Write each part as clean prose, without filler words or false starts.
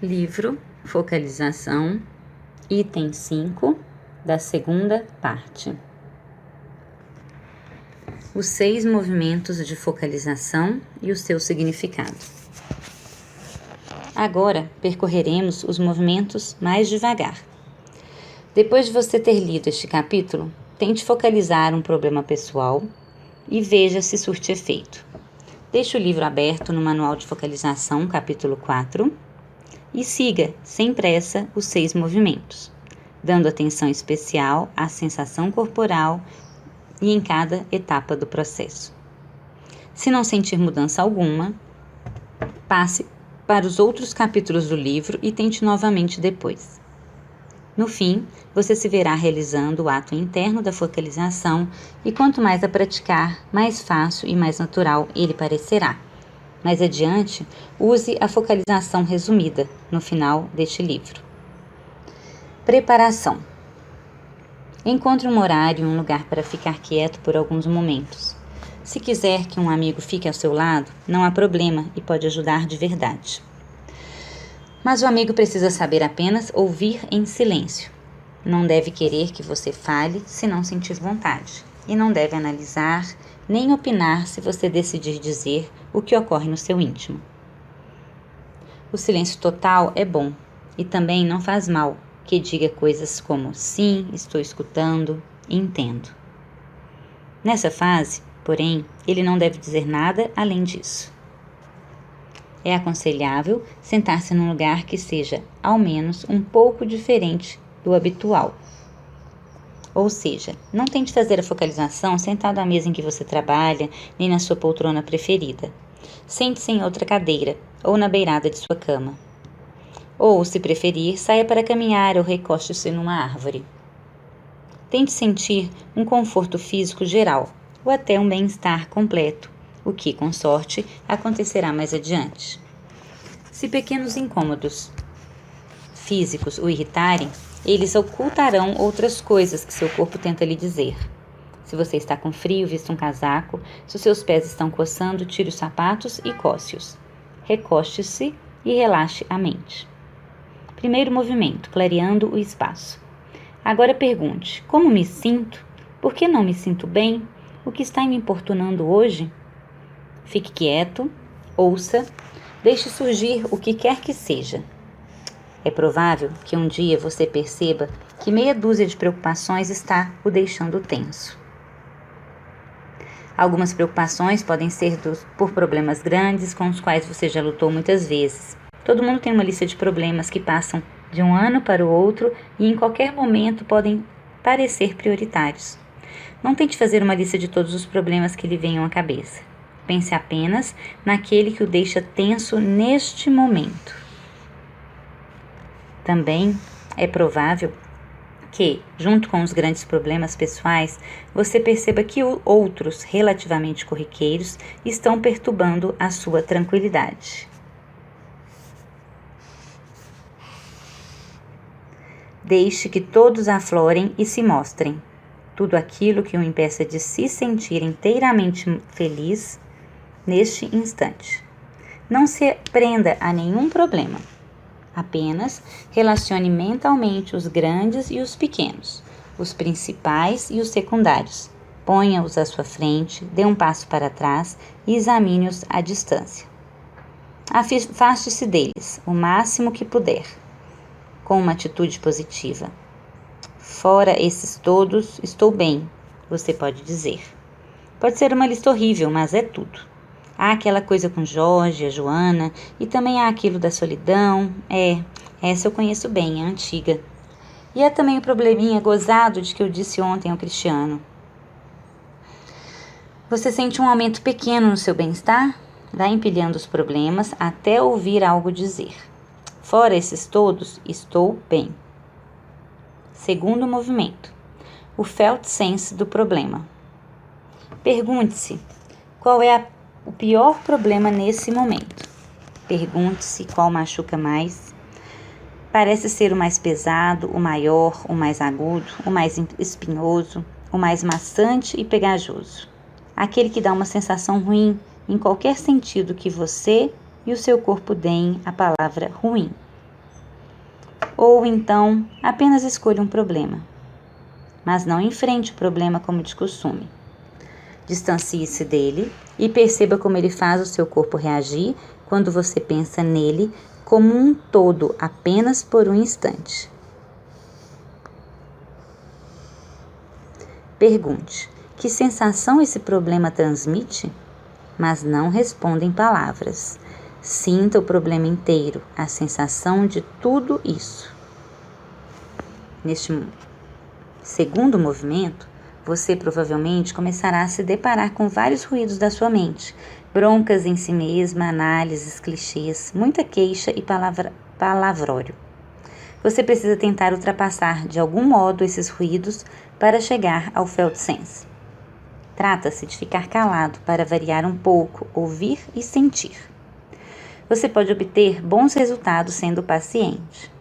Livro Focalização, item 5, da segunda parte. Os 6 movimentos de focalização e o seu significado. Agora percorreremos os movimentos mais devagar. Depois de você ter lido este capítulo, tente focalizar um problema pessoal e veja se surte efeito. Deixe o livro aberto no Manual de Focalização, capítulo 4, e siga, sem pressa, os 6 movimentos, dando atenção especial à sensação corporal e em cada etapa do processo. Se não sentir mudança alguma, passe para os outros capítulos do livro e tente novamente depois. No fim, você se verá realizando o ato interno da focalização e quanto mais a praticar, mais fácil e mais natural ele parecerá. Mais adiante, use a focalização resumida no final deste livro. Preparação. Encontre um horário e um lugar para ficar quieto por alguns momentos. Se quiser que um amigo fique ao seu lado, não há problema e pode ajudar de verdade. Mas o amigo precisa saber apenas ouvir em silêncio. Não deve querer que você fale se não sentir vontade. E não deve analisar nem opinar se você decidir dizer o que ocorre no seu íntimo. O silêncio total é bom e também não faz mal que diga coisas como sim, estou escutando, entendo. Nessa fase, porém, ele não deve dizer nada além disso. É aconselhável sentar-se num lugar que seja, ao menos, um pouco diferente do habitual. Ou seja, não tente fazer a focalização sentado à mesa em que você trabalha, nem na sua poltrona preferida. Sente-se em outra cadeira, ou na beirada de sua cama. Ou, se preferir, saia para caminhar ou recoste-se numa árvore. Tente sentir um conforto físico geral, ou até um bem-estar completo, o que, com sorte, acontecerá mais adiante. Se pequenos incômodos físicos o irritarem, eles ocultarão outras coisas que seu corpo tenta lhe dizer. Se você está com frio, vista um casaco. Se os seus pés estão coçando, tire os sapatos e coce-os. Recoste-se e relaxe a mente. Primeiro movimento, clareando o espaço. Agora pergunte, como me sinto? Por que não me sinto bem? O que está me importunando hoje? Fique quieto, ouça, deixe surgir o que quer que seja. É provável que um dia você perceba que meia dúzia de preocupações está o deixando tenso. Algumas preocupações podem ser por problemas grandes com os quais você já lutou muitas vezes. Todo mundo tem uma lista de problemas que passam de um ano para o outro e em qualquer momento podem parecer prioritários. Não tente fazer uma lista de todos os problemas que lhe venham à cabeça. Pense apenas naquele que o deixa tenso neste momento. Também é provável que, junto com os grandes problemas pessoais, você perceba que outros relativamente corriqueiros estão perturbando a sua tranquilidade. Deixe que todos aflorem e se mostrem. Tudo aquilo que o impeça de se sentir inteiramente feliz neste instante. Não se prenda a nenhum problema. Apenas relacione mentalmente os grandes e os pequenos, os principais e os secundários. Ponha-os à sua frente, dê um passo para trás e examine-os à distância. Afaste-se deles o máximo que puder, com uma atitude positiva. Fora esses todos, estou bem, você pode dizer. Pode ser uma lista horrível, mas é tudo. Há aquela coisa com Jorge, a Joana, e também há aquilo da solidão. Essa eu conheço bem, é antiga. E há também o probleminha gozado de que eu disse ontem ao Cristiano. Você sente um aumento pequeno no seu bem-estar? Vá empilhando os problemas até ouvir algo dizer. Fora esses todos, estou bem. Segundo movimento, o felt sense do problema. Pergunte-se, qual é o pior problema nesse momento? Pergunte-se qual machuca mais. Parece ser o mais pesado, o maior, o mais agudo, o mais espinhoso, o mais maçante e pegajoso. Aquele que dá uma sensação ruim em qualquer sentido que você e o seu corpo deem a palavra ruim. Ou então, apenas escolha um problema. Mas não enfrente o problema como de costume. Distancie-se dele e perceba como ele faz o seu corpo reagir quando você pensa nele como um todo apenas por um instante. Pergunte: que sensação esse problema transmite? Mas não responda em palavras. Sinta o problema inteiro, a sensação de tudo isso. Neste segundo movimento, você provavelmente começará a se deparar com vários ruídos da sua mente, broncas em si mesma, análises, clichês, muita queixa e palavrório. Você precisa tentar ultrapassar de algum modo esses ruídos para chegar ao felt sense. Trata-se de ficar calado para variar um pouco, ouvir e sentir. Você pode obter bons resultados sendo paciente.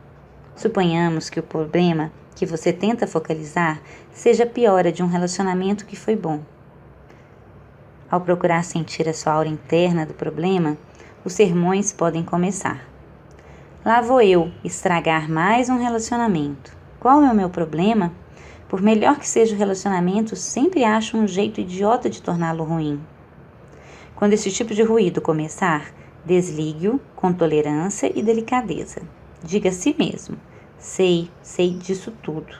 Suponhamos que o problema que você tenta focalizar seja a piora de um relacionamento que foi bom. Ao procurar sentir a sua aura interna do problema, os sermões podem começar. Lá vou eu estragar mais um relacionamento. Qual é o meu problema? Por melhor que seja o relacionamento, sempre acho um jeito idiota de torná-lo ruim. Quando esse tipo de ruído começar, desligue-o com tolerância e delicadeza. Diga a si mesmo: sei disso tudo.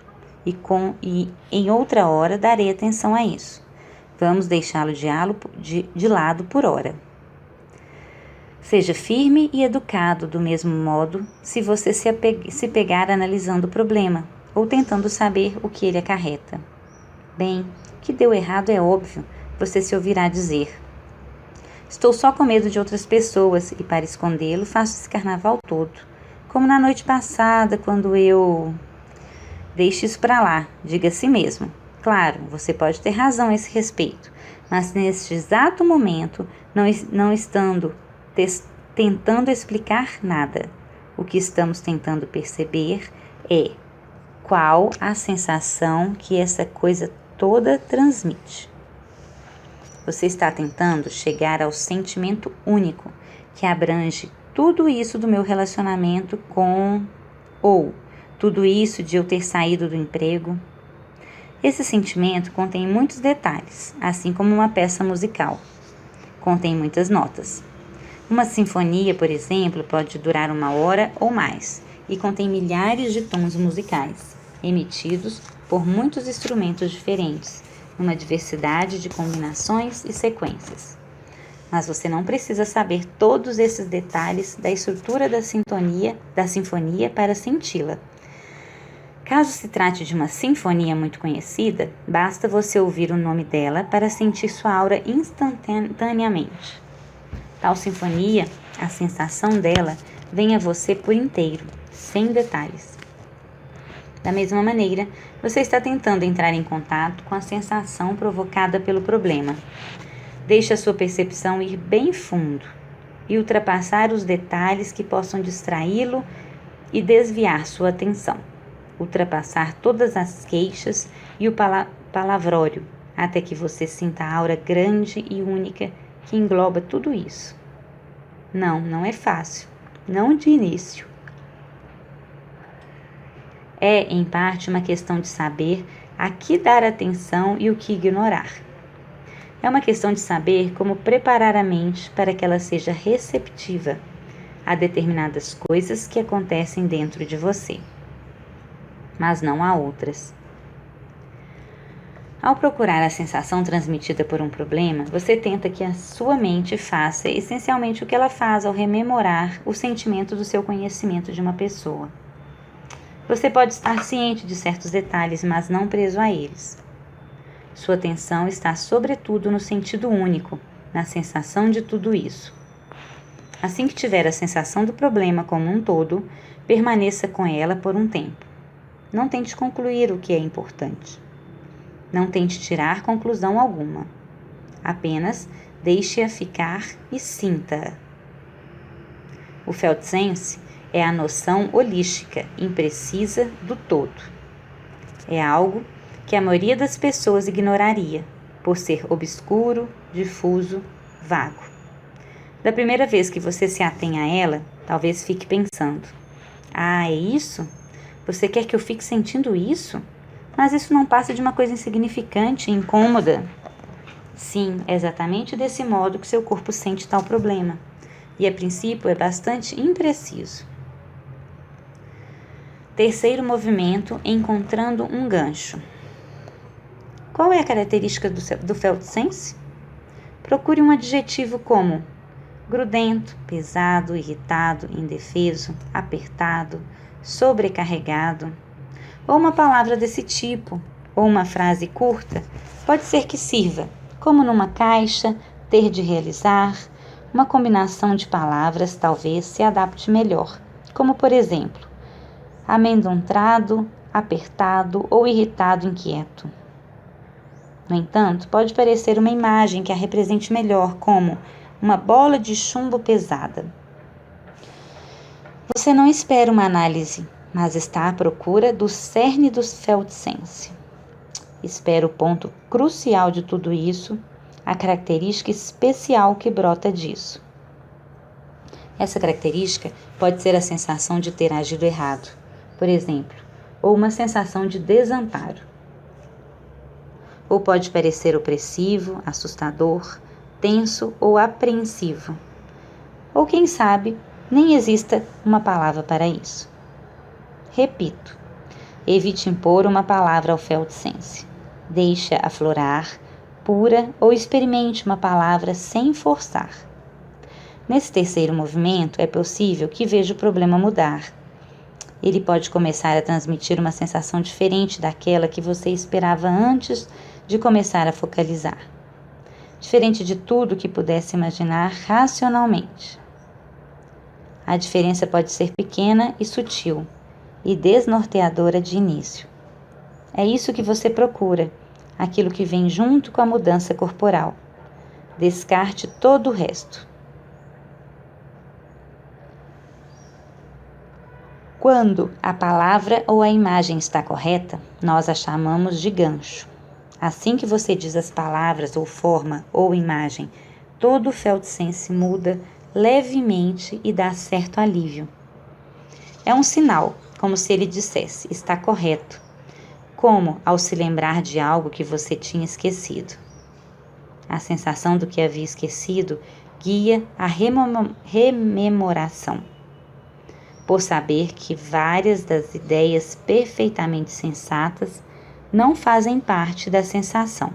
E em outra hora darei atenção a isso. Vamos deixá-lo de lado por hora. Seja firme e educado do mesmo modo se você se pegar analisando o problema ou tentando saber o que ele acarreta. Bem, o que deu errado é óbvio, você se ouvirá dizer. Estou só com medo de outras pessoas e para escondê-lo faço esse carnaval todo. Como na noite passada, quando eu... Deixe isso para lá, diga a si mesmo. Claro, você pode ter razão a esse respeito, mas neste exato momento, não estando tentando explicar nada. O que estamos tentando perceber é qual a sensação que essa coisa toda transmite. Você está tentando chegar ao sentimento único que abrange tudo isso do meu relacionamento com... ou tudo isso de eu ter saído do emprego. Esse sentimento contém muitos detalhes, assim como uma peça musical. Contém muitas notas. Uma sinfonia, por exemplo, pode durar 1 hora ou mais e contém milhares de tons musicais, emitidos por muitos instrumentos diferentes, numa diversidade de combinações e sequências. Mas você não precisa saber todos esses detalhes da estrutura da sinfonia para senti-la. Caso se trate de uma sinfonia muito conhecida, basta você ouvir o nome dela para sentir sua aura instantaneamente. Tal sinfonia, a sensação dela, vem a você por inteiro, sem detalhes. Da mesma maneira, você está tentando entrar em contato com a sensação provocada pelo problema. Deixe a sua percepção ir bem fundo e ultrapassar os detalhes que possam distraí-lo e desviar sua atenção. Ultrapassar todas as queixas e o palavrório, até que você sinta a aura grande e única que engloba tudo isso. Não é fácil, não de início. É, em parte, uma questão de saber a que dar atenção e o que ignorar. É uma questão de saber como preparar a mente para que ela seja receptiva a determinadas coisas que acontecem dentro de você, mas não a outras. Ao procurar a sensação transmitida por um problema, você tenta que a sua mente faça essencialmente o que ela faz ao rememorar o sentimento do seu conhecimento de uma pessoa. Você pode estar ciente de certos detalhes, mas não preso a eles. Sua atenção está sobretudo no sentido único, na sensação de tudo isso. Assim que tiver a sensação do problema como um todo, permaneça com ela por um tempo. Não tente concluir o que é importante. Não tente tirar conclusão alguma. Apenas deixe-a ficar e sinta-a. O felt sense é a noção holística, imprecisa do todo. É algo que a maioria das pessoas ignoraria, por ser obscuro, difuso, vago. Da primeira vez que você se atém a ela, talvez fique pensando: ah, é isso? Você quer que eu fique sentindo isso? Mas isso não passa de uma coisa insignificante e incômoda. Sim, é exatamente desse modo que seu corpo sente tal problema. E a princípio é bastante impreciso. Terceiro movimento, encontrando um gancho. Qual é a característica do felt sense? Procure um adjetivo como grudento, pesado, irritado, indefeso, apertado, sobrecarregado, ou uma palavra desse tipo, ou uma frase curta, pode ser que sirva, como numa caixa, ter de realizar. Uma combinação de palavras talvez se adapte melhor, como por exemplo, amedrontado, apertado ou irritado, inquieto. No entanto, pode parecer uma imagem que a represente melhor, como uma bola de chumbo pesada. Você não espera uma análise, mas está à procura do cerne do felt sense. Espera o ponto crucial de tudo isso, a característica especial que brota disso. Essa característica pode ser a sensação de ter agido errado, por exemplo, ou uma sensação de desamparo. Ou pode parecer opressivo, assustador, tenso ou apreensivo. Ou quem sabe, nem exista uma palavra para isso. Repito, evite impor uma palavra ao felt sense. Deixe-a aflorar, pura, ou experimente uma palavra sem forçar. Nesse terceiro movimento, é possível que veja o problema mudar. Ele pode começar a transmitir uma sensação diferente daquela que você esperava antes de começar a focalizar. Diferente de tudo que pudesse imaginar racionalmente. A diferença pode ser pequena e sutil, e desnorteadora de início. É isso que você procura, aquilo que vem junto com a mudança corporal. Descarte todo o resto. Quando a palavra ou a imagem está correta, nós a chamamos de gancho. Assim que você diz as palavras ou forma ou imagem, todo o felt sense muda levemente e dá certo alívio. É um sinal, como se ele dissesse, está correto, como ao se lembrar de algo que você tinha esquecido. A sensação do que havia esquecido guia a rememoração, por saber que várias das ideias perfeitamente sensatas não fazem parte da sensação.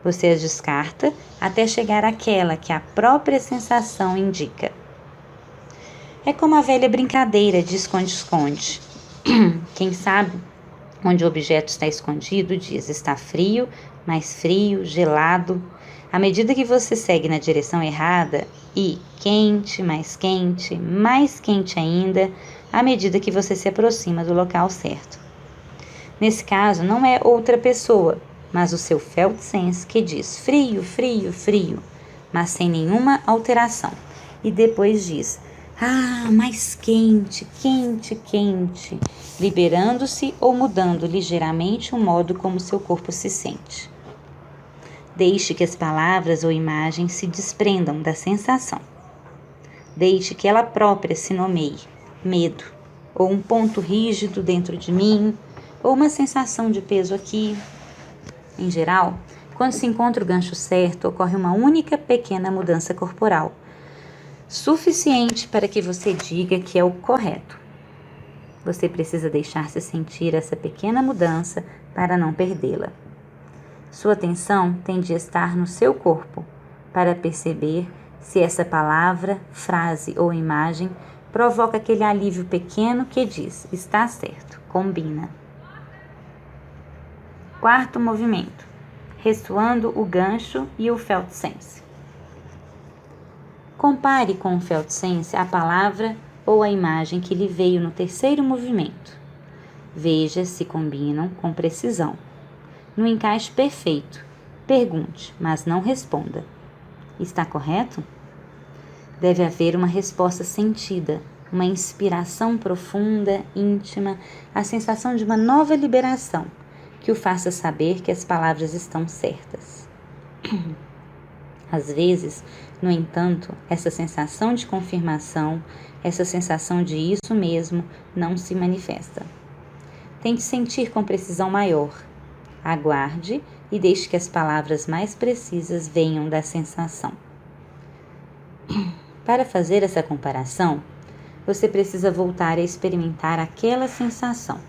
Você as descarta até chegar àquela que a própria sensação indica. É como a velha brincadeira de esconde-esconde. Quem sabe onde o objeto está escondido diz está frio, mais frio, gelado. À medida que você segue na direção errada e quente, mais quente ainda, à medida que você se aproxima do local certo. Nesse caso, não é outra pessoa, mas o seu felt sense que diz frio, frio, frio, mas sem nenhuma alteração. E depois diz, mais quente, quente, quente, liberando-se ou mudando ligeiramente o modo como seu corpo se sente. Deixe que as palavras ou imagens se desprendam da sensação. Deixe que ela própria se nomeie medo, ou um ponto rígido dentro de mim, ou uma sensação de peso aqui. Em geral, quando se encontra o gancho certo, ocorre uma única pequena mudança corporal, suficiente para que você diga que é o correto. Você precisa deixar-se sentir essa pequena mudança para não perdê-la. Sua atenção tem de estar no seu corpo para perceber se essa palavra, frase ou imagem provoca aquele alívio pequeno que diz, está certo, combina. Quarto movimento, ressoando o gancho e o felt sense. Compare com o felt sense a palavra ou a imagem que lhe veio no terceiro movimento. Veja se combinam com precisão. No encaixe perfeito, pergunte, mas não responda. Está correto? Deve haver uma resposta sentida, uma inspiração profunda, íntima, a sensação de uma nova liberação, que o faça saber que as palavras estão certas. Às vezes, no entanto, essa sensação de confirmação, essa sensação de isso mesmo, não se manifesta. Tente sentir com precisão maior. Aguarde e deixe que as palavras mais precisas venham da sensação. Para fazer essa comparação, você precisa voltar a experimentar aquela sensação.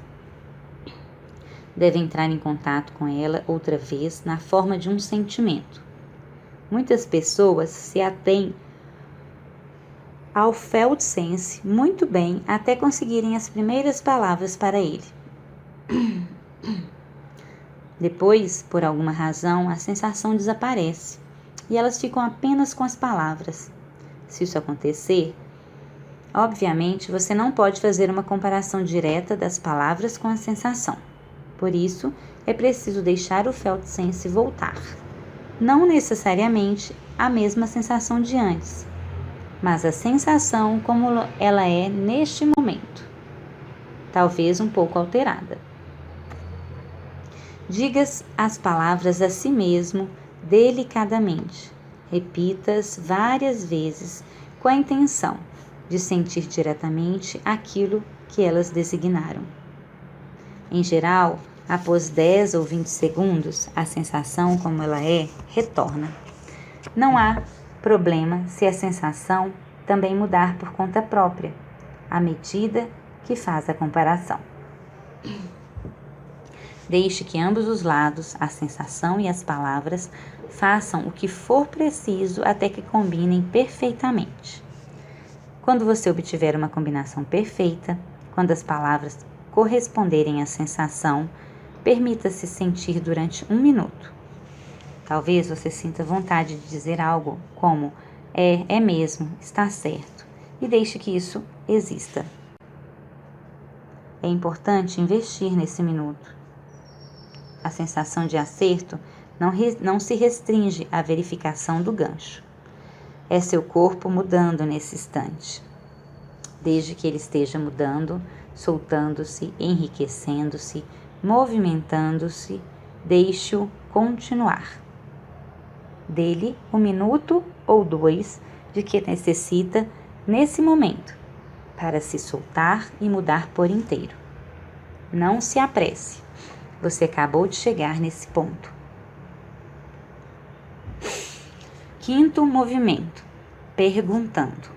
Deve entrar em contato com ela outra vez na forma de um sentimento. Muitas pessoas se atêm ao felt sense muito bem até conseguirem as primeiras palavras para ele. Depois, por alguma razão, a sensação desaparece e elas ficam apenas com as palavras. Se isso acontecer, obviamente você não pode fazer uma comparação direta das palavras com a sensação. Por isso, é preciso deixar o felt sense voltar. Não necessariamente a mesma sensação de antes, mas a sensação como ela é neste momento, talvez um pouco alterada. Diga as palavras a si mesmo delicadamente. Repita-as várias vezes com a intenção de sentir diretamente aquilo que elas designaram. Em geral, após 10 ou 20 segundos, a sensação como ela é retorna. Não há problema se a sensação também mudar por conta própria, à medida que faz a comparação. Deixe que ambos os lados, a sensação e as palavras, façam o que for preciso até que combinem perfeitamente. Quando você obtiver uma combinação perfeita, quando as palavras corresponderem à sensação, permita-se sentir durante 1 minuto. Talvez você sinta vontade de dizer algo como é mesmo, está certo, e deixe que isso exista. É importante investir nesse minuto. A sensação de acerto não se restringe à verificação do gancho. É seu corpo mudando nesse instante. Desde que ele esteja mudando, soltando-se, enriquecendo-se, movimentando-se, deixe-o continuar. Dê-lhe 1 minuto ou 2 de que necessita nesse momento para se soltar e mudar por inteiro. Não se apresse. Você acabou de chegar nesse ponto. 5º movimento, perguntando.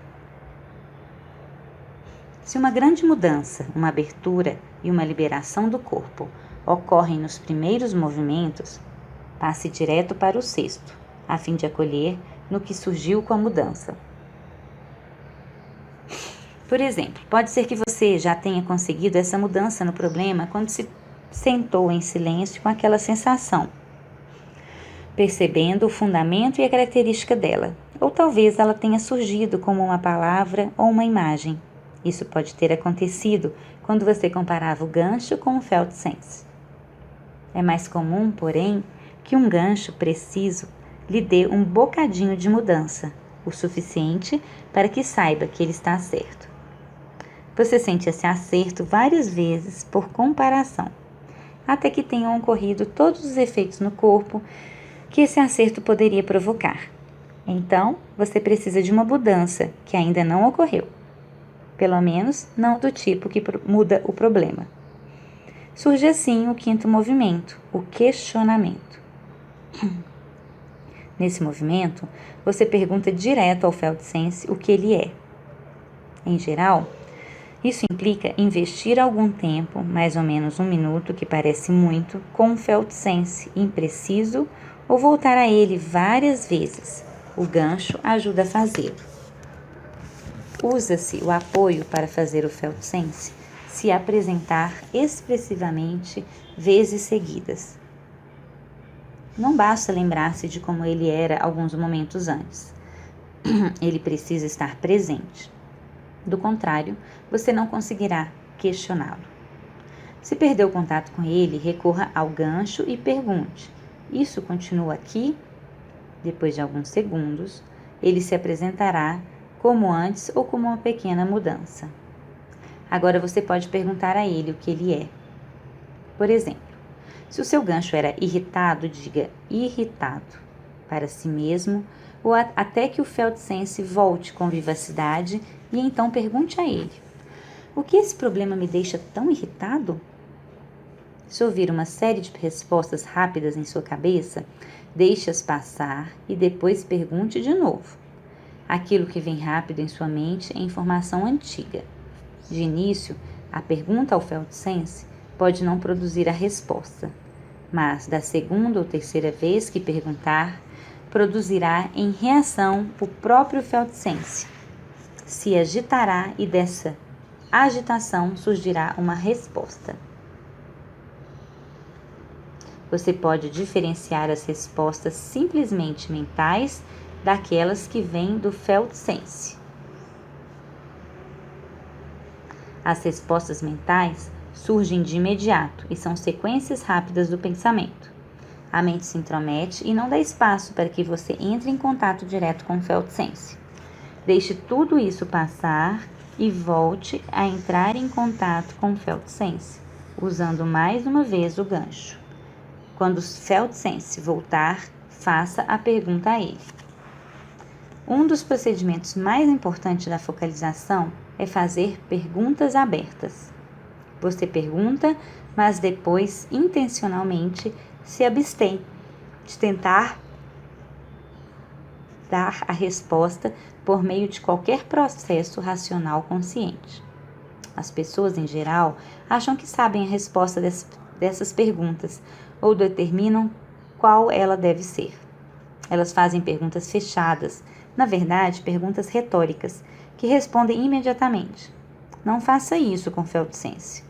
Se uma grande mudança, uma abertura e uma liberação do corpo ocorrem nos primeiros movimentos, passe direto para o 6º, a fim de acolher no que surgiu com a mudança. Por exemplo, pode ser que você já tenha conseguido essa mudança no problema quando se sentou em silêncio com aquela sensação, percebendo o fundamento e a característica dela, ou talvez ela tenha surgido como uma palavra ou uma imagem. Isso pode ter acontecido quando você comparava o gancho com o felt sense. É mais comum, porém, que um gancho preciso lhe dê um bocadinho de mudança, o suficiente para que saiba que ele está certo. Você sente esse acerto várias vezes por comparação, até que tenham ocorrido todos os efeitos no corpo que esse acerto poderia provocar. Então, você precisa de uma mudança que ainda não ocorreu. Pelo menos, não do tipo que muda o problema. Surge assim o 5º movimento, o questionamento. Nesse movimento, você pergunta direto ao felt sense o que ele é. Em geral, isso implica investir algum tempo, mais ou menos 1 minuto, que parece muito, com um felt sense impreciso ou voltar a ele várias vezes. O gancho ajuda a fazê-lo. Usa-se o apoio para fazer o felt sense se apresentar expressivamente vezes seguidas. Não basta lembrar-se de como ele era alguns momentos antes. Ele precisa estar presente. Do contrário, você não conseguirá questioná-lo. Se perdeu o contato com ele, recorra ao gancho e pergunte: isso continua aqui? Depois de alguns segundos, ele se apresentará como antes ou como uma pequena mudança. Agora você pode perguntar a ele o que ele é. Por exemplo, se o seu gancho era irritado, diga irritado para si mesmo, ou até que o felt sense volte com vivacidade e então pergunte a ele: o que esse problema me deixa tão irritado? Se ouvir uma série de respostas rápidas em sua cabeça, deixe-as passar e depois pergunte de novo. Aquilo que vem rápido em sua mente é informação antiga. De início, a pergunta ao felt sense pode não produzir a resposta, mas da segunda ou terceira vez que perguntar, produzirá em reação o próprio felt sense. Se agitará e dessa agitação surgirá uma resposta. Você pode diferenciar as respostas simplesmente mentais daquelas que vêm do felt sense. As respostas mentais surgem de imediato e são sequências rápidas do pensamento. A mente se intromete e não dá espaço para que você entre em contato direto com o felt sense. Deixe tudo isso passar e volte a entrar em contato com o felt sense, usando mais uma vez o gancho. Quando o felt sense voltar, faça a pergunta a ele. Um dos procedimentos mais importantes da focalização é fazer perguntas abertas. Você pergunta, mas depois, intencionalmente, se abstém de tentar dar a resposta por meio de qualquer processo racional consciente. As pessoas, em geral, acham que sabem a resposta dessas perguntas ou determinam qual ela deve ser. Elas fazem perguntas fechadas, na verdade, perguntas retóricas, que respondem imediatamente. Não faça isso com o felt sense.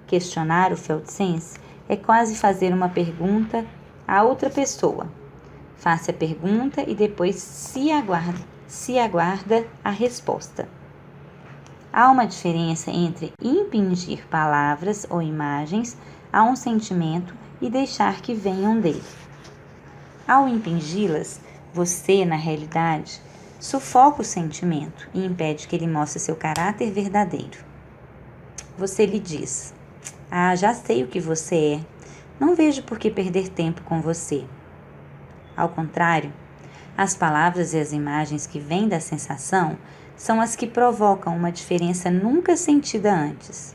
Questionar o felt sense é quase fazer uma pergunta a outra pessoa. Faça a pergunta e depois se aguarda a resposta. Há uma diferença entre impingir palavras ou imagens a um sentimento e deixar que venham dele. Ao impingi-las, você, na realidade, sufoca o sentimento e impede que ele mostre seu caráter verdadeiro. Você lhe diz: "Ah, já sei o que você é. Não vejo por que perder tempo com você." Ao contrário, as palavras e as imagens que vêm da sensação são as que provocam uma diferença nunca sentida antes.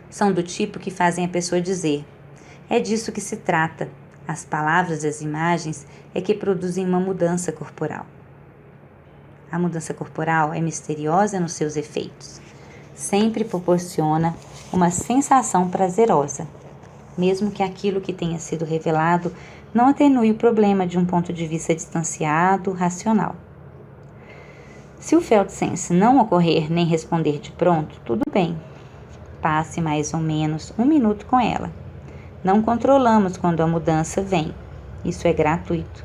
São do tipo que fazem a pessoa dizer: "É disso que se trata." As palavras e as imagens é que produzem uma mudança corporal. A mudança corporal é misteriosa nos seus efeitos. Sempre proporciona uma sensação prazerosa, mesmo que aquilo que tenha sido revelado não atenue o problema de um ponto de vista distanciado, racional. Se o felt sense não ocorrer nem responder de pronto, tudo bem. Passe mais ou menos 1 minuto com ela. Não controlamos quando a mudança vem. Isso é gratuito.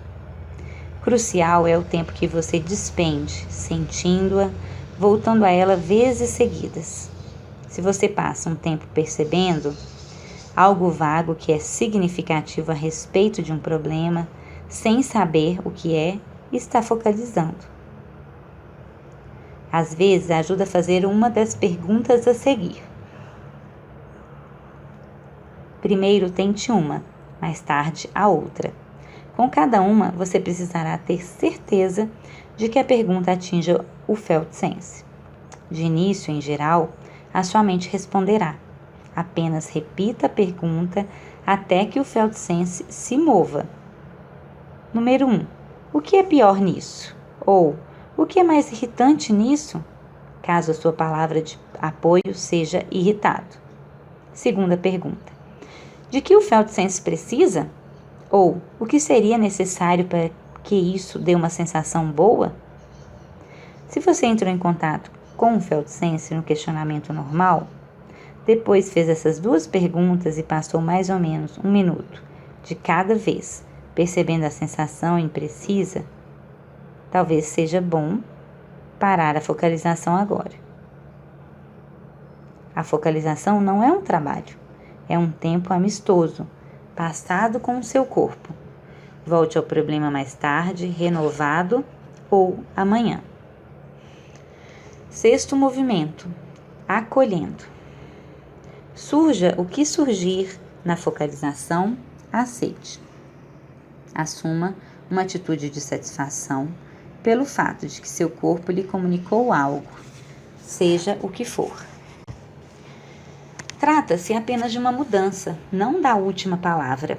Crucial é o tempo que você despende, sentindo-a, voltando a ela vezes seguidas. Se você passa um tempo percebendo algo vago que é significativo a respeito de um problema, sem saber o que é, está focalizando. Às vezes, ajuda a fazer uma das perguntas a seguir. Primeiro tente uma, mais tarde a outra. Com cada uma, você precisará ter certeza de que a pergunta atinja o felt sense. De início, em geral, a sua mente responderá. Apenas repita a pergunta até que o felt sense se mova. Número 1. O que é pior nisso? Ou, o que é mais irritante nisso? Caso a sua palavra de apoio seja irritado. Segunda pergunta. De que o felt sense precisa? Ou, o que seria necessário para que isso dê uma sensação boa? Se você entrou em contato com o felt sense no questionamento normal, depois fez essas 2 perguntas e passou mais ou menos 1 minuto de cada vez, percebendo a sensação imprecisa, talvez seja bom parar a focalização agora. A focalização não é um trabalho, é um tempo amistoso, passado com o seu corpo. Volte ao problema mais tarde, renovado ou amanhã. Sexto movimento, acolhendo. Surja o que surgir na focalização, aceite. Assuma uma atitude de satisfação pelo fato de que seu corpo lhe comunicou algo, seja o que for. Trata-se apenas de uma mudança, não da última palavra.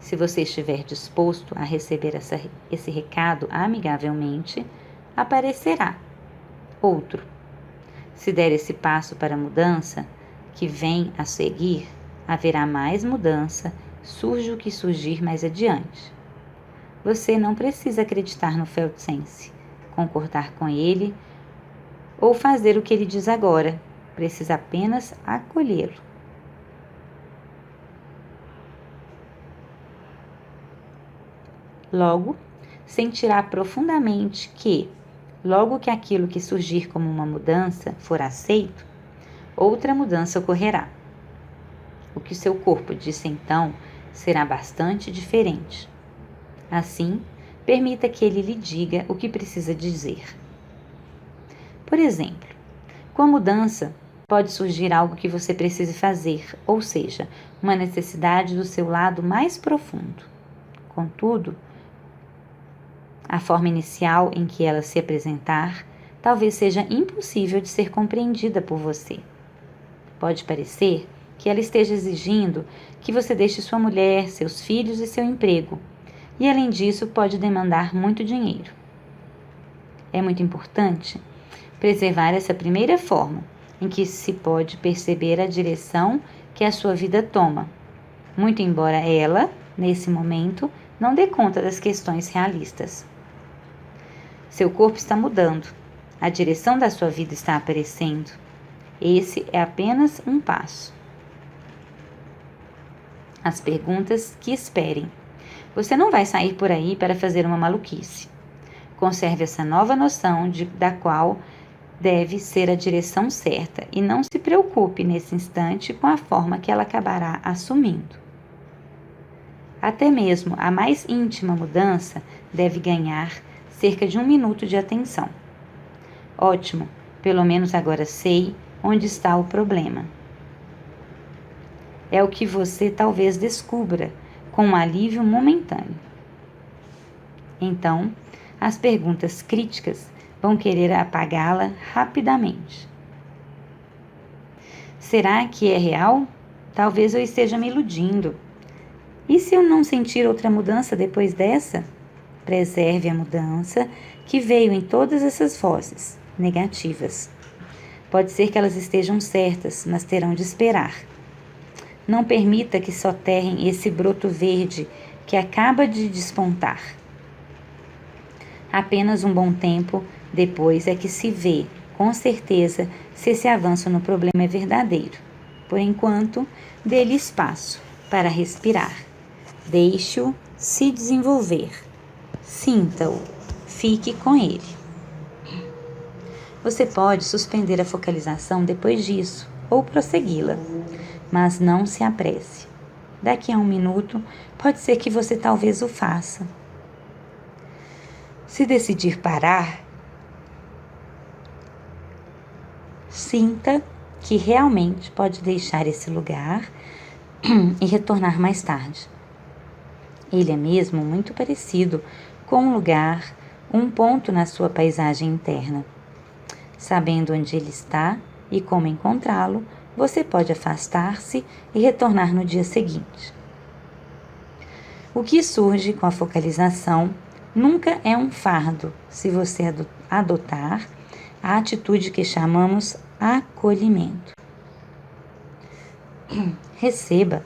Se você estiver disposto a receber esse recado amigavelmente, aparecerá outro. Se der esse passo para a mudança que vem a seguir, haverá mais mudança, surge o que surgir mais adiante. Você não precisa acreditar no Feldsense, concordar com ele ou fazer o que ele diz agora. Precisa apenas acolhê-lo. Logo, sentirá profundamente que, logo que aquilo que surgir como uma mudança for aceito, outra mudança ocorrerá. O que seu corpo disse então será bastante diferente. Assim, permita que ele lhe diga o que precisa dizer. Por exemplo, com a mudança, pode surgir algo que você precise fazer, ou seja, uma necessidade do seu lado mais profundo. Contudo, a forma inicial em que ela se apresentar talvez seja impossível de ser compreendida por você. Pode parecer que ela esteja exigindo que você deixe sua mulher, seus filhos e seu emprego, e além disso pode demandar muito dinheiro. É muito importante preservar essa primeira forma, em que se pode perceber a direção que a sua vida toma, muito embora ela, nesse momento, não dê conta das questões realistas. Seu corpo está mudando, a direção da sua vida está aparecendo. Esse é apenas um passo. As perguntas que esperem. Você não vai sair por aí para fazer uma maluquice. Conserve essa nova noção da qual deve ser a direção certa e não se preocupe nesse instante com a forma que ela acabará assumindo. Até mesmo a mais íntima mudança deve ganhar cerca de 1 minuto de atenção. Ótimo, pelo menos agora sei onde está o problema. É o que você talvez descubra com um alívio momentâneo. Então, as perguntas críticas vão querer apagá-la rapidamente. Será que é real? Talvez eu esteja me iludindo. E se eu não sentir outra mudança depois dessa? Preserve a mudança que veio em todas essas vozes negativas. Pode ser que elas estejam certas, mas terão de esperar. Não permita que soterrem esse broto verde que acaba de despontar. Apenas um bom tempo depois é que se vê, com certeza, se esse avanço no problema é verdadeiro. Por enquanto, dê-lhe espaço para respirar. Deixe-o se desenvolver. Sinta-o. Fique com ele. Você pode suspender a focalização depois disso ou prossegui-la, mas não se apresse. Daqui a 1 minuto, pode ser que você talvez o faça. Se decidir parar, sinta que realmente pode deixar esse lugar e retornar mais tarde. Ele é mesmo muito parecido com um lugar, um ponto na sua paisagem interna. Sabendo onde ele está e como encontrá-lo, você pode afastar-se e retornar no dia seguinte. O que surge com a focalização nunca é um fardo se você adotar a atitude que chamamos acolhimento. Receba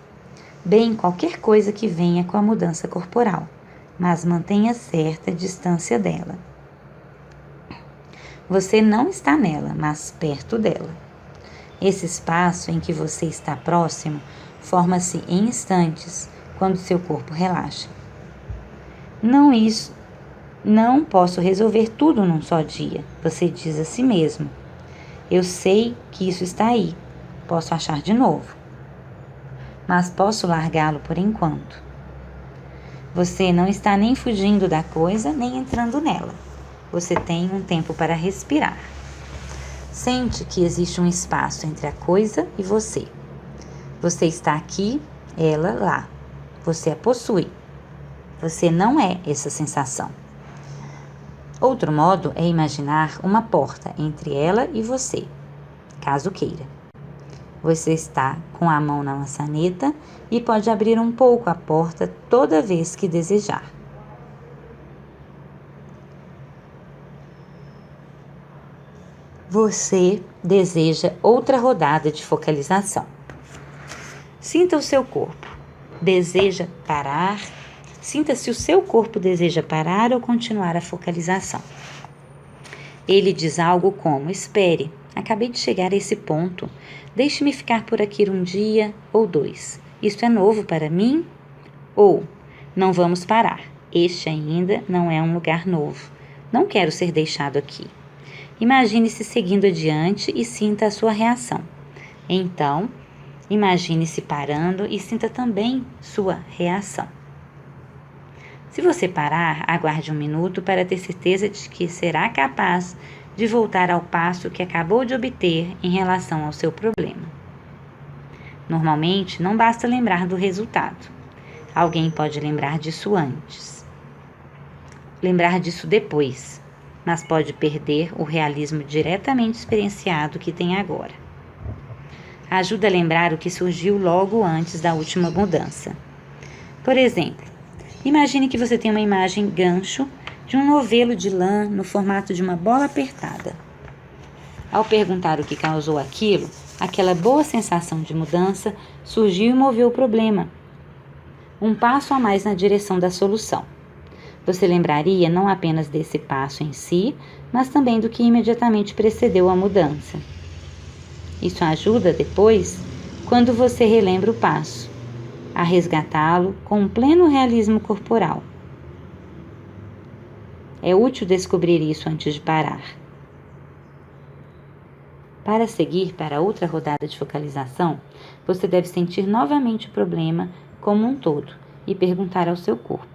bem qualquer coisa que venha com a mudança corporal, mas mantenha certa distância dela. Você não está nela, mas perto dela. Esse espaço em que você está próximo forma-se em instantes, quando seu corpo relaxa. Não posso resolver tudo num só dia, você diz a si mesmo. Eu sei que isso está aí, posso achar de novo, mas posso largá-lo por enquanto. Você não está nem fugindo da coisa, nem entrando nela. Você tem um tempo para respirar. Sente que existe um espaço entre a coisa e você. Você está aqui, ela lá. Você a possui. Você não é essa sensação. Outro modo é imaginar uma porta entre ela e você, caso queira. Você está com a mão na maçaneta e pode abrir um pouco a porta toda vez que desejar. Você deseja outra rodada de focalização. Sinta o seu corpo. Deseja parar? Sinta se o seu corpo deseja parar ou continuar a focalização. Ele diz algo como: espere, acabei de chegar a esse ponto. Deixe-me ficar por aqui um dia ou dois. Isto é novo para mim? Ou, não vamos parar. Este ainda não é um lugar novo. Não quero ser deixado aqui. Imagine-se seguindo adiante e sinta a sua reação. Então, imagine-se parando e sinta também sua reação. Se você parar, aguarde um minuto para ter certeza de que será capaz de voltar ao passo que acabou de obter em relação ao seu problema. Normalmente, não basta lembrar do resultado. Alguém pode lembrar disso antes. Lembrar disso depois, mas pode perder o realismo diretamente experienciado que tem agora. Ajuda a lembrar o que surgiu logo antes da última mudança. Por exemplo, imagine que você tem uma imagem gancho de um novelo de lã no formato de uma bola apertada. Ao perguntar o que causou aquilo, aquela boa sensação de mudança surgiu e moveu o problema. Um passo a mais na direção da solução. Você lembraria não apenas desse passo em si, mas também do que imediatamente precedeu a mudança. Isso ajuda depois, quando você relembra o passo, a resgatá-lo com um pleno realismo corporal. É útil descobrir isso antes de parar. Para seguir para outra rodada de focalização, você deve sentir novamente o problema como um todo e perguntar ao seu corpo: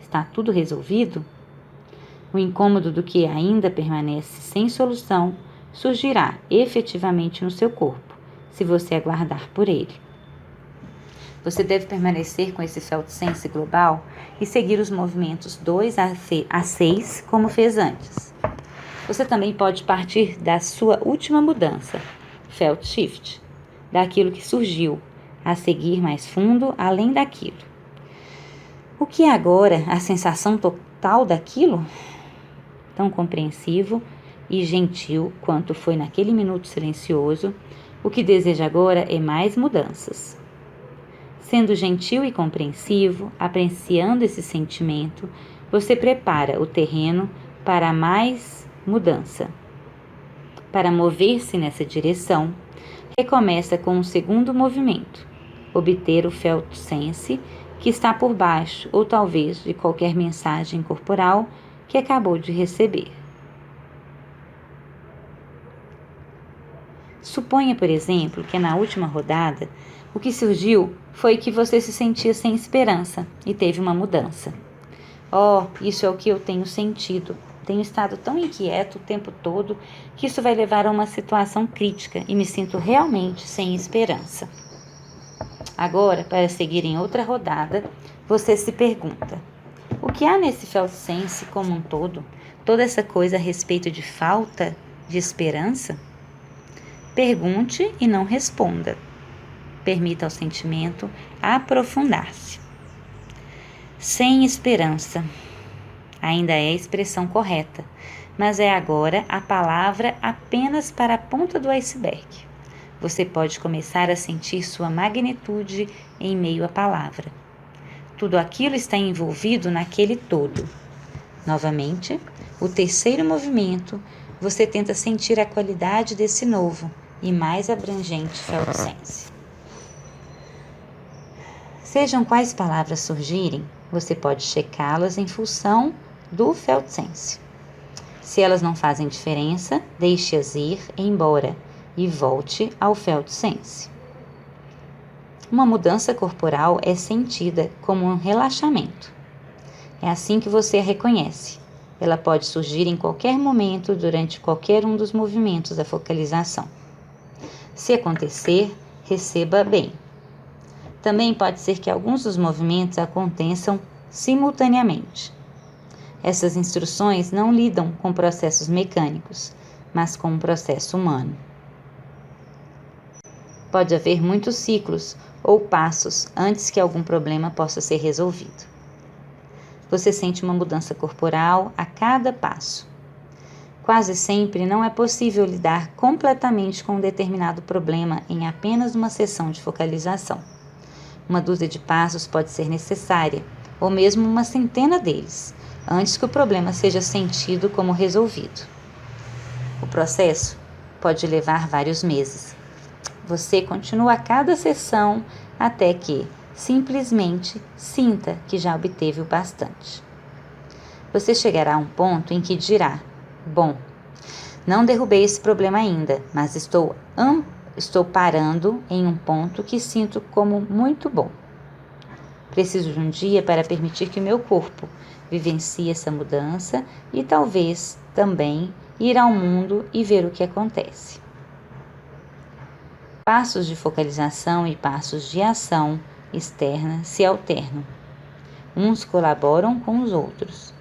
está tudo resolvido? O incômodo do que ainda permanece sem solução surgirá efetivamente no seu corpo, se você aguardar por ele. Você deve permanecer com esse felt sense global e seguir os movimentos 2 a 6 como fez antes. Você também pode partir da sua última mudança, felt shift, daquilo que surgiu, a seguir mais fundo além daquilo. O que é agora a sensação total daquilo? Tão compreensivo e gentil quanto foi naquele minuto silencioso, o que deseja agora é mais mudanças. Sendo gentil e compreensivo, apreciando esse sentimento, você prepara o terreno para mais mudança. Para mover-se nessa direção, recomeça com um segundo movimento, obter o felt sense que está por baixo ou talvez de qualquer mensagem corporal que acabou de receber. Suponha, por exemplo, que na última rodada, o que surgiu foi que você se sentia sem esperança e teve uma mudança. Oh, isso é o que eu tenho sentido. Tenho estado tão inquieto o tempo todo que isso vai levar a uma situação crítica e me sinto realmente sem esperança. Agora, para seguir em outra rodada, você se pergunta: o que há nesse felt sense como um todo? Toda essa coisa a respeito de falta de esperança? Pergunte e não responda. Permita ao sentimento aprofundar-se. Sem esperança. Ainda é a expressão correta, mas é agora a palavra apenas para a ponta do iceberg. Você pode começar a sentir sua magnitude em meio à palavra. Tudo aquilo está envolvido naquele todo. Novamente, o terceiro movimento, você tenta sentir a qualidade desse novo e mais abrangente felt sense. Sejam quais palavras surgirem, você pode checá-las em função do felt sense. Se elas não fazem diferença, deixe-as ir embora e volte ao felt sense. Uma mudança corporal é sentida como um relaxamento. É assim que você a reconhece. Ela pode surgir em qualquer momento durante qualquer um dos movimentos da focalização. Se acontecer, receba bem. Também pode ser que alguns dos movimentos aconteçam simultaneamente. Essas instruções não lidam com processos mecânicos, mas com um processo humano. Pode haver muitos ciclos ou passos antes que algum problema possa ser resolvido. Você sente uma mudança corporal a cada passo. Quase sempre não é possível lidar completamente com um determinado problema em apenas uma sessão de focalização. Uma dúzia de passos pode ser necessária, ou mesmo uma centena deles, antes que o problema seja sentido como resolvido. O processo pode levar vários meses. Você continua a cada sessão até que, simplesmente, sinta que já obteve o bastante. Você chegará a um ponto em que dirá: bom, não derrubei esse problema ainda, mas estou parando em um ponto que sinto como muito bom. Preciso de um dia para permitir que o meu corpo vivencie essa mudança e talvez também ir ao mundo e ver o que acontece. Passos de focalização e passos de ação externa se alternam. Uns colaboram com os outros.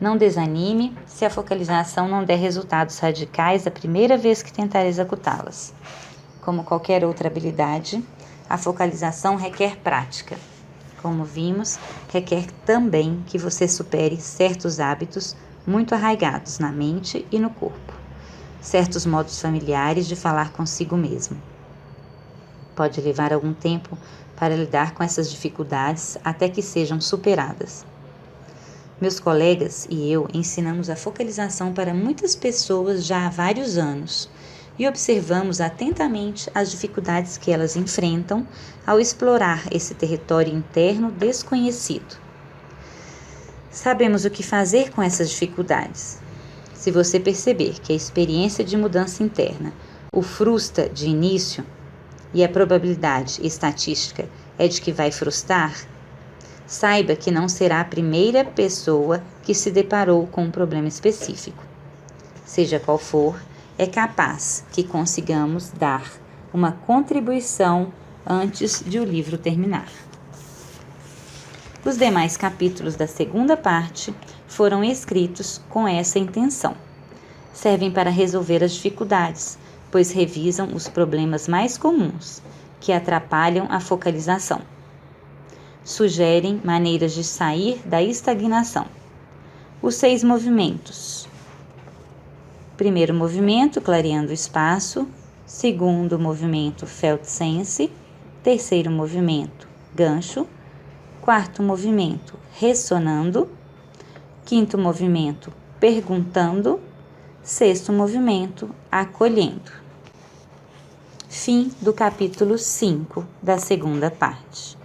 Não desanime se a focalização não der resultados radicais a primeira vez que tentar executá-las. Como qualquer outra habilidade, a focalização requer prática. Como vimos, requer também que você supere certos hábitos muito arraigados na mente e no corpo, certos modos familiares de falar consigo mesmo. Pode levar algum tempo para lidar com essas dificuldades até que sejam superadas. Meus colegas e eu ensinamos a focalização para muitas pessoas já há vários anos e observamos atentamente as dificuldades que elas enfrentam ao explorar esse território interno desconhecido. Sabemos o que fazer com essas dificuldades. Se você perceber que a experiência de mudança interna o frustra de início e a probabilidade estatística é de que vai frustrar, saiba que não será a primeira pessoa que se deparou com um problema específico. Seja qual for, é capaz que consigamos dar uma contribuição antes de o livro terminar. Os demais capítulos da segunda parte foram escritos com essa intenção. Servem para resolver as dificuldades, pois revisam os problemas mais comuns, que atrapalham a focalização. Sugerem maneiras de sair da estagnação. Os 6 movimentos. Primeiro movimento, clareando o espaço. Segundo movimento, felt sense. Terceiro movimento, gancho. Quarto movimento, ressonando. Quinto movimento, perguntando. Sexto movimento, acolhendo. Fim do capítulo 5 da segunda parte.